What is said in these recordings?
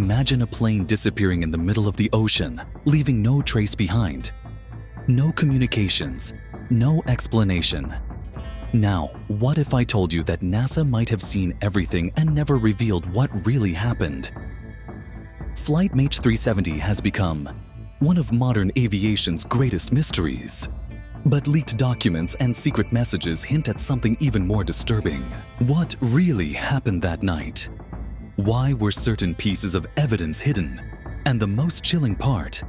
Imagine a plane disappearing in the middle of the ocean, leaving no trace behind. No communications, no explanation. Now, what if I told you that NASA might have seen everything and never revealed what really happened? Flight MH370 has become one of modern aviation's greatest mysteries. But leaked documents and secret messages hint at something even more disturbing. What really happened that night? Why were certain pieces of evidence hidden? And the most chilling part,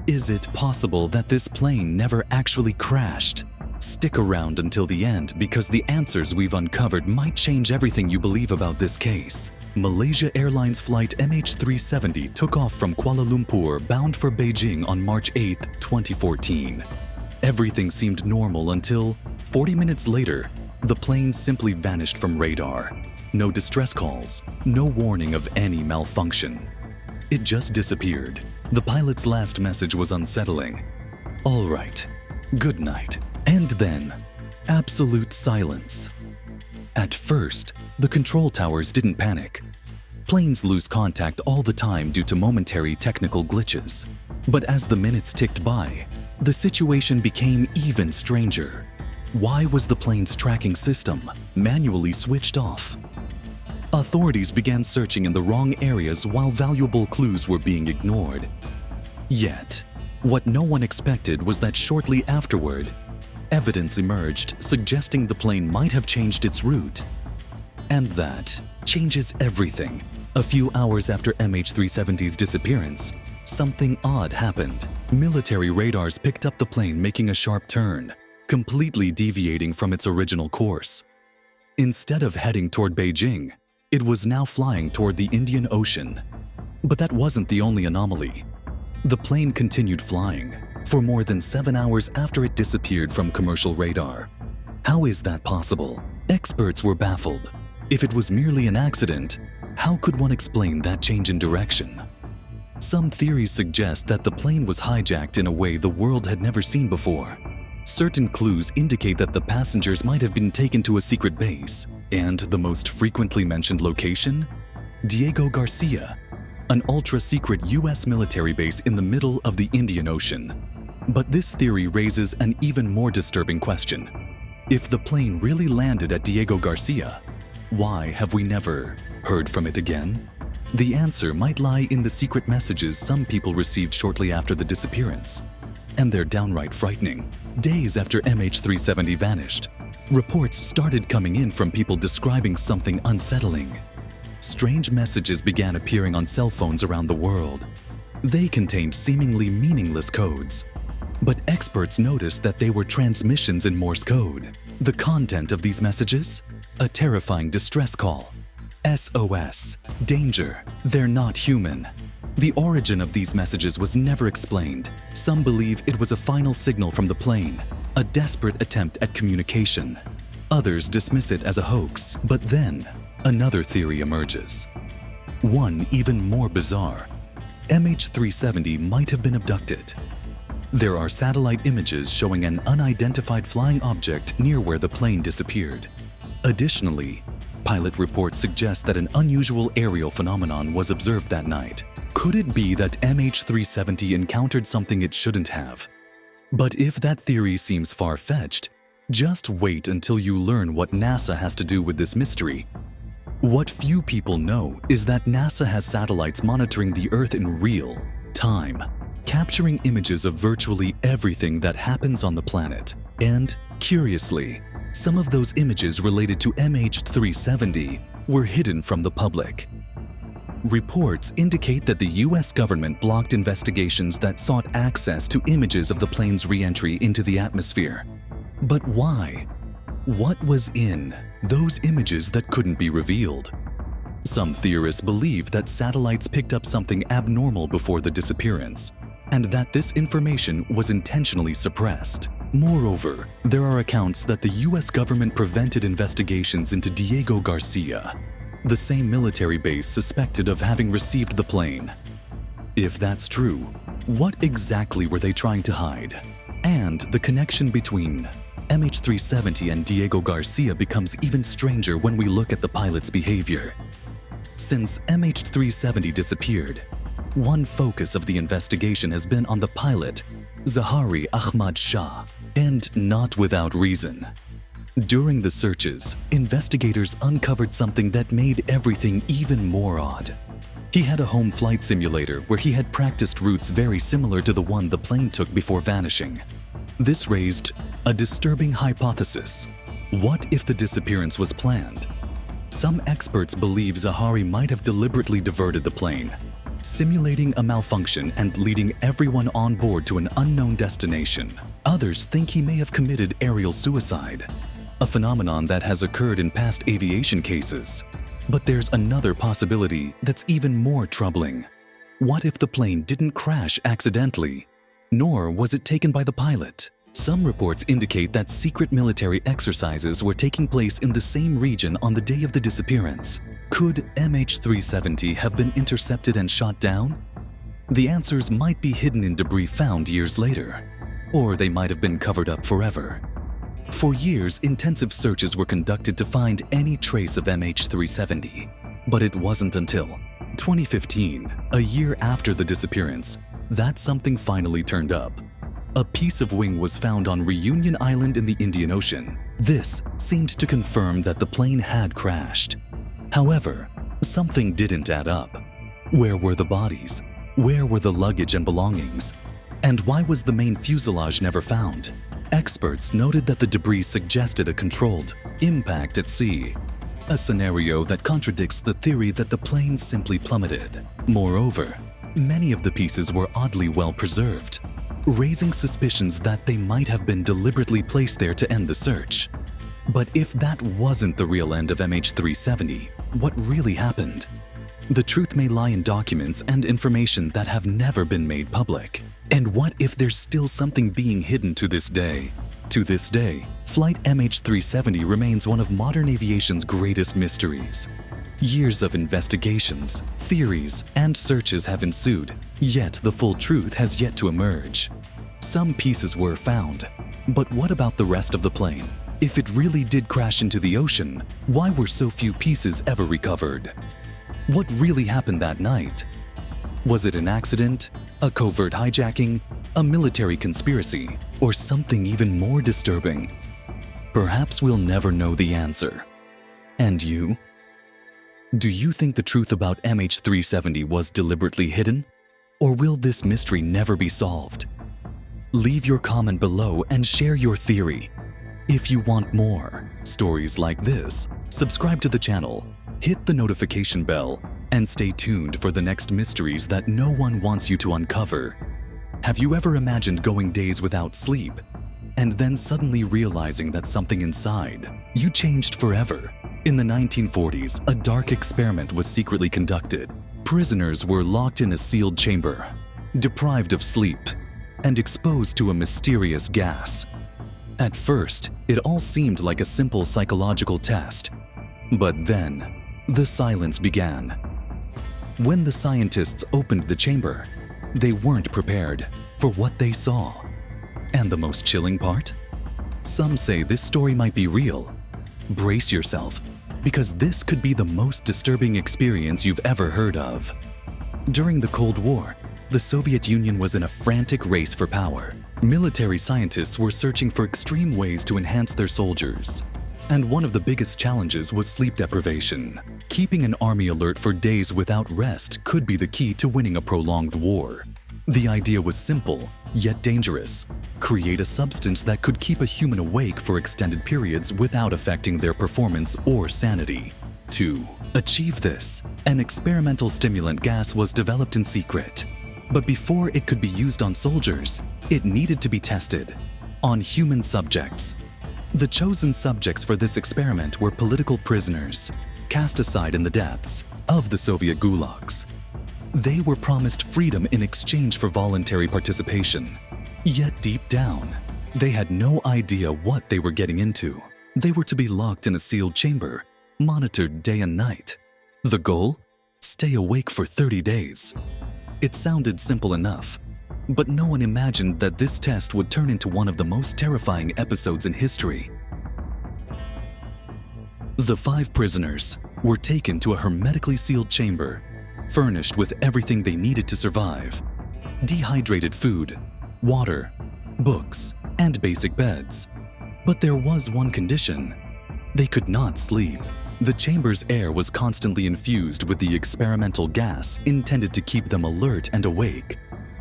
is it possible that this plane never actually crashed? Stick around until the end because the answers we've uncovered might change everything you believe about this case. Malaysia Airlines flight MH370 took off from Kuala Lumpur bound for Beijing on March 8, 2014. Everything seemed normal until 40 minutes later, the plane simply vanished from radar. No distress calls, no warning of any malfunction. It just disappeared. The pilot's last message was unsettling. All right, good night. And then, absolute silence. At first, the control towers didn't panic. Planes lose contact all the time due to momentary technical glitches. But as the minutes ticked by, the situation became even stranger. Why was the plane's tracking system manually switched off? Authorities began searching in the wrong areas while valuable clues were being ignored. Yet, what no one expected was that shortly afterward, evidence emerged suggesting the plane might have changed its route. And that changes everything. A few hours after MH370's disappearance, something odd happened. Military radars picked up the plane making a sharp turn, completely deviating from its original course. Instead of heading toward Beijing, it was now flying toward the Indian Ocean. But that wasn't the only anomaly. The plane continued flying for more than 7 hours after it disappeared from commercial radar. How is that possible? Experts were baffled. If it was merely an accident, how could one explain that change in direction? Some theories suggest that the plane was hijacked in a way the world had never seen before. Certain clues indicate that the passengers might have been taken to a secret base. And the most frequently mentioned location? Diego Garcia, an ultra-secret US military base in the middle of the Indian Ocean. But this theory raises an even more disturbing question. If the plane really landed at Diego Garcia, why have we never heard from it again? The answer might lie in the secret messages some people received shortly after the disappearance. And they're downright frightening. Days after MH370 vanished, reports started coming in from people describing something unsettling. Strange messages began appearing on cell phones around the world. They contained seemingly meaningless codes. But experts noticed that they were transmissions in Morse code. The content of these messages? A terrifying distress call. SOS. Danger. They're not human. The origin of these messages was never explained. Some believe it was a final signal from the plane, a desperate attempt at communication. Others dismiss it as a hoax, but then another theory emerges. One even more bizarre. MH370 might have been abducted. There are satellite images showing an unidentified flying object near where the plane disappeared. Additionally, pilot reports suggest that an unusual aerial phenomenon was observed that night. Could it be that MH370 encountered something it shouldn't have? But if that theory seems far-fetched, just wait until you learn what NASA has to do with this mystery. What few people know is that NASA has satellites monitoring the Earth in real time, capturing images of virtually everything that happens on the planet. And, curiously, some of those images related to MH370 were hidden from the public. Reports indicate that the US government blocked investigations that sought access to images of the plane's re-entry into the atmosphere. But why? What was in those images that couldn't be revealed? Some theorists believe that satellites picked up something abnormal before the disappearance, and that this information was intentionally suppressed. Moreover, there are accounts that the US government prevented investigations into Diego Garcia, the same military base suspected of having received the plane. If that's true, what exactly were they trying to hide? And the connection between MH370 and Diego Garcia becomes even stranger when we look at the pilot's behavior. Since MH370 disappeared, one focus of the investigation has been on the pilot, Zahari Ahmad Shah, and not without reason. During the searches, investigators uncovered something that made everything even more odd. He had a home flight simulator where he had practiced routes very similar to the one the plane took before vanishing. This raised a disturbing hypothesis. What if the disappearance was planned? Some experts believe Zahari might have deliberately diverted the plane, simulating a malfunction and leading everyone on board to an unknown destination. Others think he may have committed aerial suicide, a phenomenon that has occurred in past aviation cases. But there's another possibility that's even more troubling. What if the plane didn't crash accidentally, nor was it taken by the pilot? Some reports indicate that secret military exercises were taking place in the same region on the day of the disappearance. Could MH370 have been intercepted and shot down? The answers might be hidden in debris found years later, or they might have been covered up forever. For years, intensive searches were conducted to find any trace of MH370, but it wasn't until 2015, a year after the disappearance, that something finally turned up. A piece of wing was found on Reunion Island in the Indian Ocean. This seemed to confirm that the plane had crashed. However, something didn't add up. Where were the bodies? Where were the luggage and belongings? And why was the main fuselage never found? Experts noted that the debris suggested a controlled impact at sea, a scenario that contradicts the theory that the plane simply plummeted. Moreover, many of the pieces were oddly well preserved, raising suspicions that they might have been deliberately placed there to end the search. But if that wasn't the real end of MH370, what really happened? The truth may lie in documents and information that have never been made public. And what if there's still something being hidden to this day? To this day, Flight MH370 remains one of modern aviation's greatest mysteries. Years of investigations, theories, and searches have ensued, yet the full truth has yet to emerge. Some pieces were found, but what about the rest of the plane? If it really did crash into the ocean, why were so few pieces ever recovered? What really happened that night? Was it an accident, a covert hijacking, a military conspiracy, or something even more disturbing? Perhaps we'll never know the answer. And you? Do you think the truth about MH370 was deliberately hidden? Or will this mystery never be solved? Leave your comment below and share your theory. If you want more stories like this, subscribe to the channel, hit the notification bell, and stay tuned for the next mysteries that no one wants you to uncover. Have you ever imagined going days without sleep, and then suddenly realizing that something inside you changed forever? In the 1940s, a dark experiment was secretly conducted. Prisoners were locked in a sealed chamber, deprived of sleep, and exposed to a mysterious gas. At first, it all seemed like a simple psychological test. But then, the silence began. When the scientists opened the chamber, they weren't prepared for what they saw. And the most chilling part? Some say this story might be real. Brace yourself, because this could be the most disturbing experience you've ever heard of. During the Cold War, the Soviet Union was in a frantic race for power. Military scientists were searching for extreme ways to enhance their soldiers. And one of the biggest challenges was sleep deprivation. Keeping an army alert for days without rest could be the key to winning a prolonged war. The idea was simple, yet dangerous. Create a substance that could keep a human awake for extended periods without affecting their performance or sanity. To achieve this, an experimental stimulant gas was developed in secret. But before it could be used on soldiers, it needed to be tested on human subjects. The chosen subjects for this experiment were political prisoners, cast aside in the depths of the Soviet gulags. They were promised freedom in exchange for voluntary participation. Yet deep down, they had no idea what they were getting into. They were to be locked in a sealed chamber, monitored day and night. The goal? Stay awake for 30 days. It sounded simple enough, but no one imagined that this test would turn into one of the most terrifying episodes in history. The 5 prisoners were taken to a hermetically sealed chamber, furnished with everything they needed to survive: dehydrated food, water, books, and basic beds. But there was one condition: they could not sleep. The chamber's air was constantly infused with the experimental gas intended to keep them alert and awake.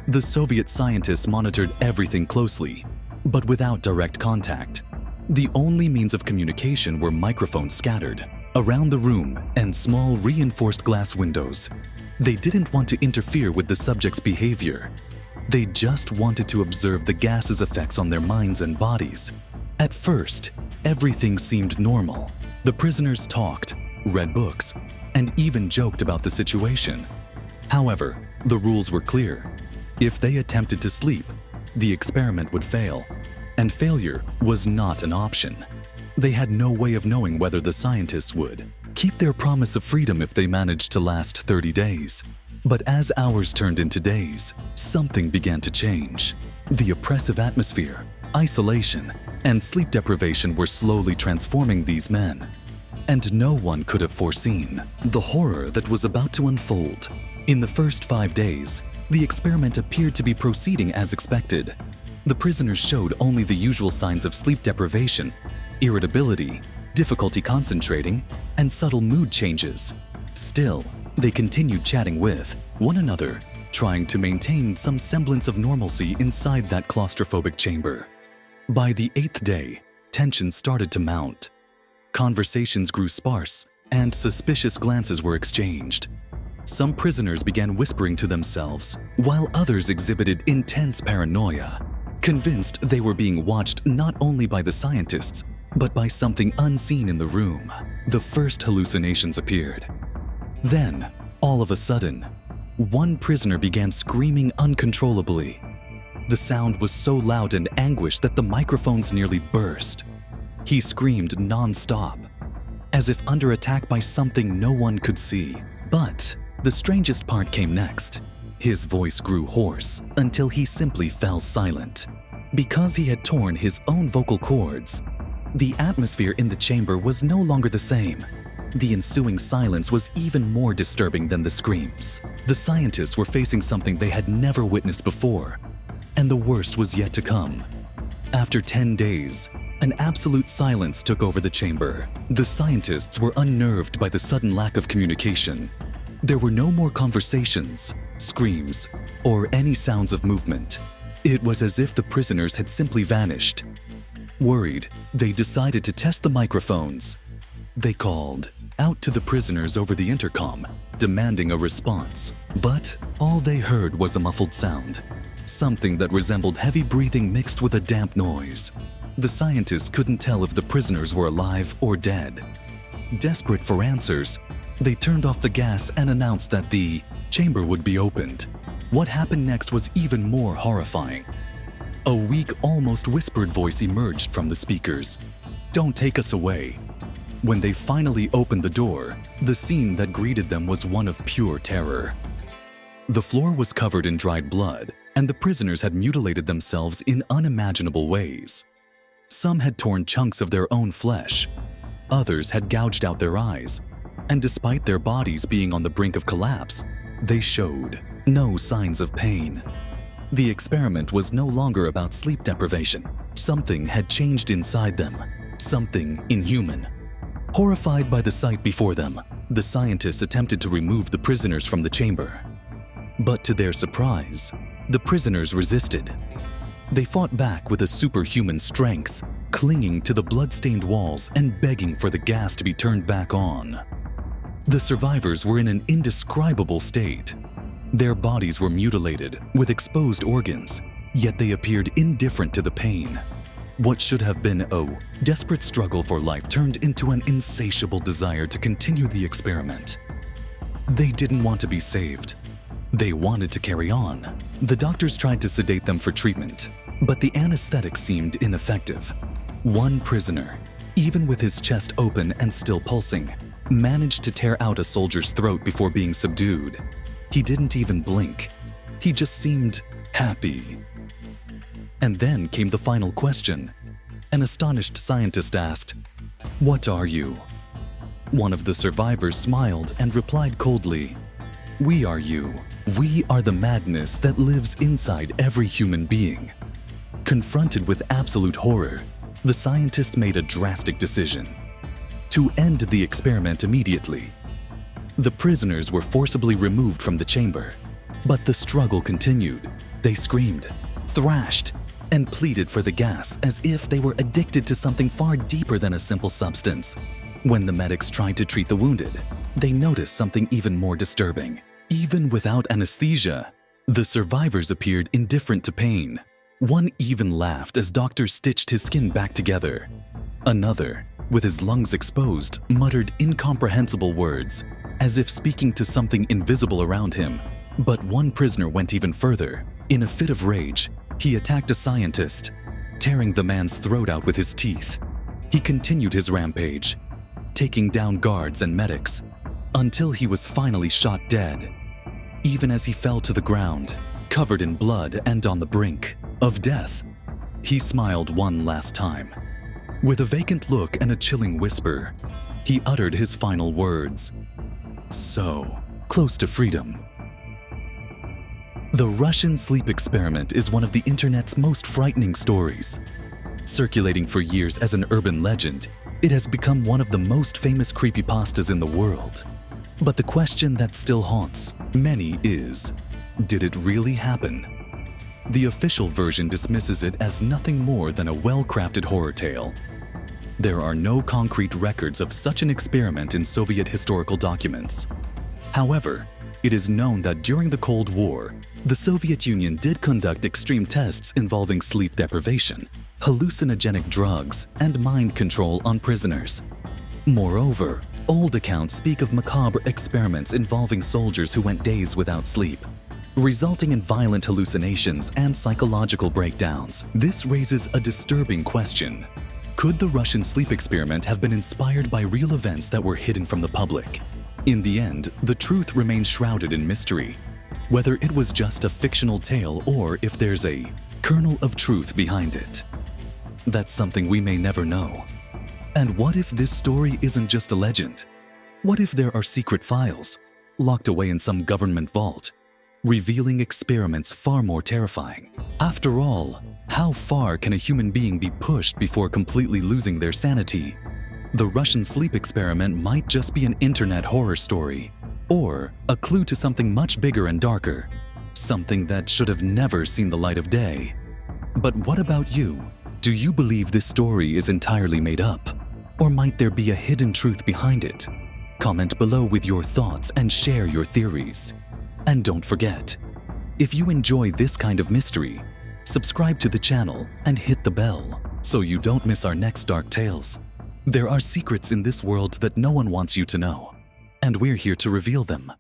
The Soviet scientists monitored everything closely, but without direct contact. The only means of communication were microphones scattered around the room and small reinforced glass windows. They didn't want to interfere with the subjects' behavior. They just wanted to observe the gas's effects on their minds and bodies. At first, everything seemed normal. The prisoners talked, read books, and even joked about the situation. However, the rules were clear. If they attempted to sleep, the experiment would fail, and failure was not an option. They had no way of knowing whether the scientists would keep their promise of freedom if they managed to last 30 days. But as hours turned into days, something began to change. The oppressive atmosphere, isolation, and sleep deprivation were slowly transforming these men. And no one could have foreseen the horror that was about to unfold. In the first 5 days, the experiment appeared to be proceeding as expected. The prisoners showed only the usual signs of sleep deprivation, irritability, difficulty concentrating, and subtle mood changes. Still, they continued chatting with one another, trying to maintain some semblance of normalcy inside that claustrophobic chamber. By the 8th day, tension started to mount. Conversations grew sparse, and suspicious glances were exchanged. Some prisoners began whispering to themselves, while others exhibited intense paranoia, convinced they were being watched not only by the scientists, but by something unseen in the room. The first hallucinations appeared. Then, all of a sudden, one prisoner began screaming uncontrollably. The sound was so loud and anguished that the microphones nearly burst. He screamed non-stop, as if under attack by something no one could see. But the strangest part came next. His voice grew hoarse until he simply fell silent. Because he had torn his own vocal cords, the atmosphere in the chamber was no longer the same. The ensuing silence was even more disturbing than the screams. The scientists were facing something they had never witnessed before, and the worst was yet to come. After 10 days, an absolute silence took over the chamber. The scientists were unnerved by the sudden lack of communication. There were no more conversations, screams, or any sounds of movement. It was as if the prisoners had simply vanished. Worried, they decided to test the microphones. They called out to the prisoners over the intercom, demanding a response. But all they heard was a muffled sound, something that resembled heavy breathing mixed with a damp noise. The scientists couldn't tell if the prisoners were alive or dead. Desperate for answers, they turned off the gas and announced that the chamber would be opened. What happened next was even more horrifying. A weak, almost whispered voice emerged from the speakers. "Don't take us away." When they finally opened the door, the scene that greeted them was one of pure terror. The floor was covered in dried blood, and the prisoners had mutilated themselves in unimaginable ways. Some had torn chunks of their own flesh. Others had gouged out their eyes, and despite their bodies being on the brink of collapse, they showed no signs of pain. The experiment was no longer about sleep deprivation. Something had changed inside them, something inhuman. Horrified by the sight before them, the scientists attempted to remove the prisoners from the chamber. But to their surprise, the prisoners resisted. They fought back with a superhuman strength, clinging to the blood-stained walls and begging for the gas to be turned back on. The survivors were in an indescribable state. Their bodies were mutilated with exposed organs, yet they appeared indifferent to the pain. What should have been a desperate struggle for life turned into an insatiable desire to continue the experiment. They didn't want to be saved. They wanted to carry on. The doctors tried to sedate them for treatment, but the anesthetic seemed ineffective. One prisoner, even with his chest open and still pulsing, managed to tear out a soldier's throat before being subdued. He didn't even blink. He just seemed happy. And then came the final question. An astonished scientist asked, "What are you?" One of the survivors smiled and replied coldly, "We are you. We are the madness that lives inside every human being." Confronted with absolute horror, the scientist made a drastic decision: to end the experiment immediately. The prisoners were forcibly removed from the chamber, but the struggle continued. They screamed, thrashed, and pleaded for the gas as if they were addicted to something far deeper than a simple substance. When the medics tried to treat the wounded, they noticed something even more disturbing. Even without anesthesia, the survivors appeared indifferent to pain. One even laughed as doctors stitched his skin back together. Another, with his lungs exposed, muttered incomprehensible words, as if speaking to something invisible around him. But one prisoner went even further. In a fit of rage, he attacked a scientist, tearing the man's throat out with his teeth. He continued his rampage, taking down guards and medics, until he was finally shot dead. Even as he fell to the ground, covered in blood and on the brink of death, he smiled one last time. With a vacant look and a chilling whisper, he uttered his final words. So close to freedom. The Russian sleep experiment is one of the internet's most frightening stories. Circulating for years as an urban legend, it has become one of the most famous creepypastas in the world. But the question that still haunts many is, did it really happen? The official version dismisses it as nothing more than a well-crafted horror tale. There are no concrete records of such an experiment in Soviet historical documents. However, it is known that during the Cold War, the Soviet Union did conduct extreme tests involving sleep deprivation, hallucinogenic drugs, and mind control on prisoners. Moreover, old accounts speak of macabre experiments involving soldiers who went days without sleep, resulting in violent hallucinations and psychological breakdowns. This raises a disturbing question. Could the Russian sleep experiment have been inspired by real events that were hidden from the public? In the end, the truth remains shrouded in mystery. Whether it was just a fictional tale or if there's a kernel of truth behind it, that's something we may never know. And what if this story isn't just a legend? What if there are secret files, locked away in some government vault, revealing experiments far more terrifying? After all, how far can a human being be pushed before completely losing their sanity? The Russian sleep experiment might just be an internet horror story, or a clue to something much bigger and darker, something that should have never seen the light of day. But what about you? Do you believe this story is entirely made up? Or might there be a hidden truth behind it? Comment below with your thoughts and share your theories. And don't forget, if you enjoy this kind of mystery, subscribe to the channel and hit the bell so you don't miss our next dark tales. There are secrets in this world that no one wants you to know, and we're here to reveal them.